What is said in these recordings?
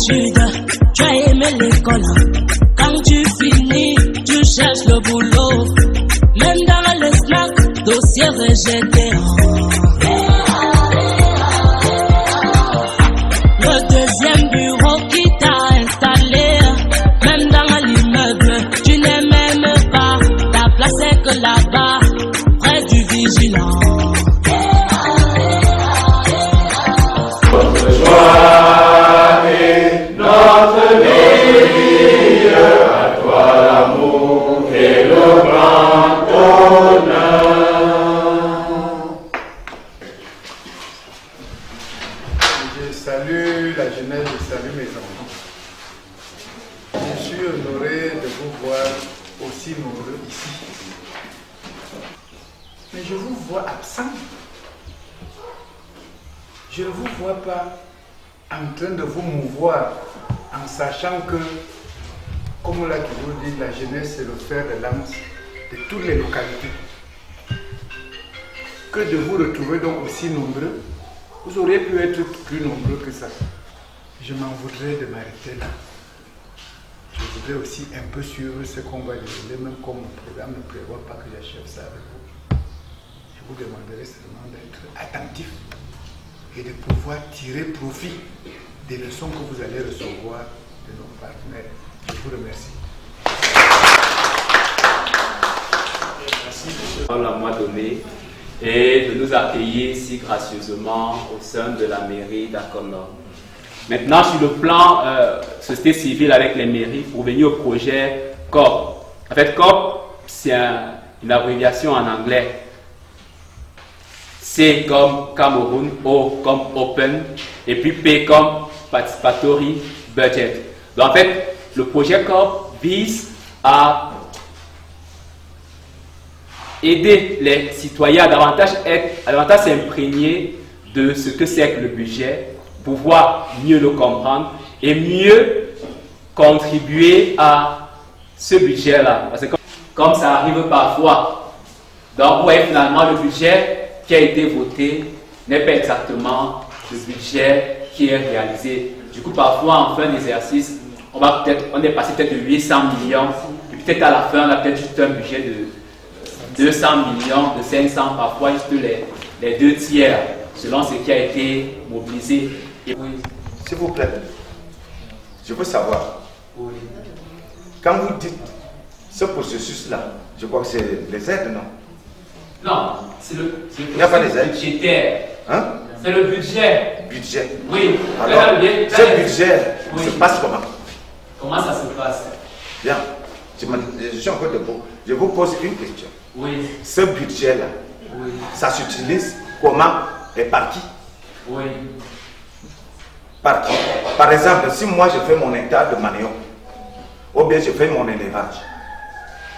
études, tu as aimé l'école. Quand tu finis, tu cherches le boulot. Même dans les snacks, dossier rejeté. Le deuxième bureau qui t'a installé, même dans l'immeuble, tu n'es même pas. Ta place est que là-bas, près du vigilant. Notre joie et notre vie, à toi l'amour et le grand honneur. Je salue la jeunesse, je salue mes enfants. Je suis honoré de vous voir aussi nombreux ici. Mais je vous vois absent. Je ne vous vois pas en train de vous mouvoir en sachant que, comme on l'a toujours dit, la jeunesse est le fer de lance de toutes les localités. Que de vous retrouver donc aussi nombreux, vous auriez pu être plus nombreux que ça. Je m'en voudrais de m'arrêter là. Je voudrais aussi un peu suivre ce qu'on va dérouler, même comme mon programme ne prévoit pas que j'achève ça avec vous. Je vous demanderai seulement d'être attentif et de pouvoir tirer profit des leçons que vous allez recevoir de nos partenaires. Je vous remercie. Merci de la moi donné et de nous accueillir si gracieusement au sein de la mairie d'Akono. Maintenant, sur le plan société civile avec les mairies, pour venir au projet COP. En fait, COP, c'est une abréviation en anglais. C comme Cameroun, O comme Open, et puis P comme Participatory Budget. Donc en fait, le projet COP vise à aider les citoyens à davantage s'imprégner de ce que c'est que le budget, pouvoir mieux le comprendre et mieux contribuer à ce budget-là. Parce que comme ça arrive parfois, donc vous voyez finalement le budget qui a été voté n'est pas exactement le budget qui est réalisé. Du coup, parfois, en fin d'exercice, on est passé peut-être de 800 millions, et peut-être à la fin, on a peut-être juste un budget de 200 millions, de 500, parfois juste les deux tiers, selon ce qui a été mobilisé. Et oui. S'il vous plaît, je veux savoir, oui, quand vous dites ce processus-là, je crois que c'est les aides, non? Non, c'est le il n'y a pas les aides budgétaire. Hein? C'est le budget. Budget. Oui. Alors, ce budget se passe comment? Comment ça se passe? Bien. Je suis encore debout. Je vous pose une question. Oui. Ce budget-là, oui, ça s'utilise comment et par qui? Oui. Par qui? Par exemple, si moi je fais mon hectare de manioc, ou bien je fais mon élevage,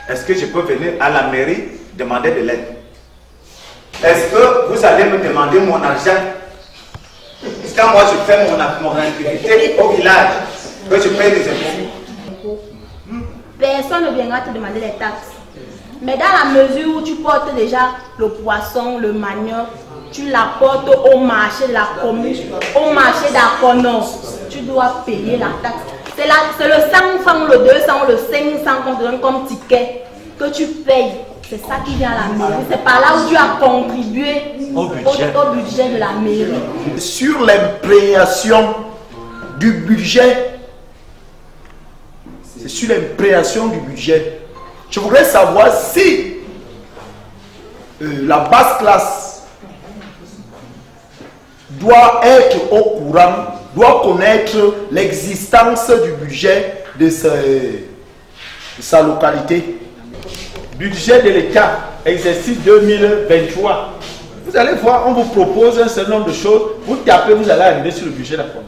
est-ce que je peux venir à la mairie demander de l'aide? Est-ce que vous allez me demander mon argent quand moi je fais mon activité au village, que je paye des impôts? Personne ne viendra te demander les taxes. Mais dans la mesure où tu portes déjà le poisson, le manioc, tu l'apportes au marché de la commune, au marché d'Akono, tu dois payer la taxe. C'est le 100 francs, le 200, le 500 qu'on te donne comme ticket que tu payes. C'est ça qui vient à la mairie. C'est par là où tu as contribué au budget de la mairie. Sur l'imprégnation du budget, c'est sur l'imprégnation du budget. Je voudrais savoir si la basse classe doit être au courant, doit connaître l'existence du budget de sa localité. Budget de l'État, exercice 2023. Vous allez voir, on vous propose un certain nombre de choses. Vous tapez, vous allez arriver sur le budget d'Akono.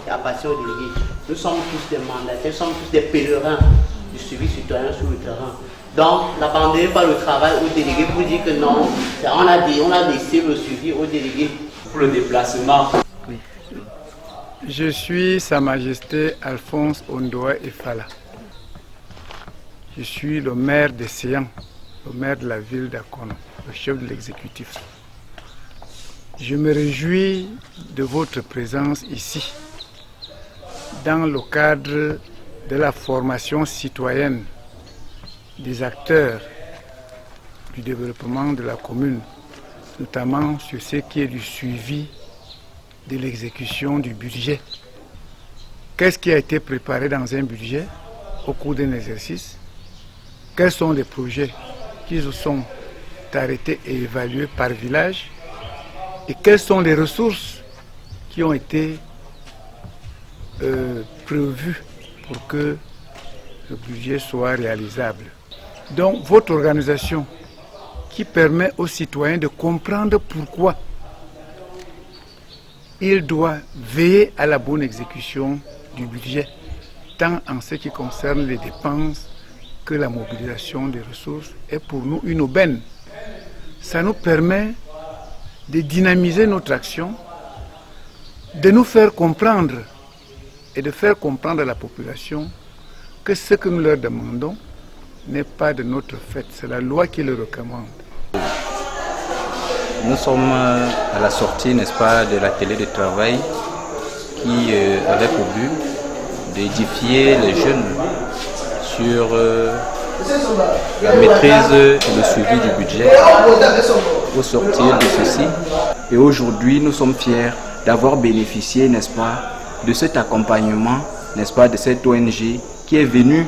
Et à partir au délégué, nous sommes tous des mandataires, nous sommes tous des pèlerins du suivi citoyen sur le terrain. Donc, n'abandonnez pas le travail au délégué pour dire que non, on a laissé le suivi au délégué. Pour le déplacement. Oui. Je suis Sa Majesté Alphonse Ondoé Efala. Je suis le maire de Séan, le maire de la ville d'Akono, le chef de l'exécutif. Je me réjouis de votre présence ici, dans le cadre de la formation citoyenne des acteurs du développement de la commune, notamment sur ce qui est du suivi de l'exécution du budget. Qu'est-ce qui a été préparé dans un budget au cours d'un exercice? Quels sont les projets qui sont arrêtés et évalués par village? Et quelles sont les ressources qui ont été prévues pour que le budget soit réalisable? Donc votre organisation qui permet aux citoyens de comprendre pourquoi il doit veiller à la bonne exécution du budget, tant en ce qui concerne les dépenses que la mobilisation des ressources est pour nous une aubaine. Ça nous permet de dynamiser notre action, de nous faire comprendre et de faire comprendre à la population que ce que nous leur demandons n'est pas de notre fait, c'est la loi qui le recommande. Nous sommes à la sortie, n'est-ce pas, de l'atelier de travail qui avait pour but d'édifier les jeunes sur la maîtrise et le suivi du budget au sortir de ceci. Et aujourd'hui, nous sommes fiers d'avoir bénéficié, n'est-ce pas, de cet accompagnement, n'est-ce pas, de cette ONG qui est venue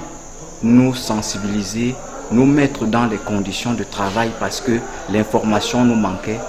nous sensibiliser, nous mettre dans les conditions de travail parce que l'information nous manquait.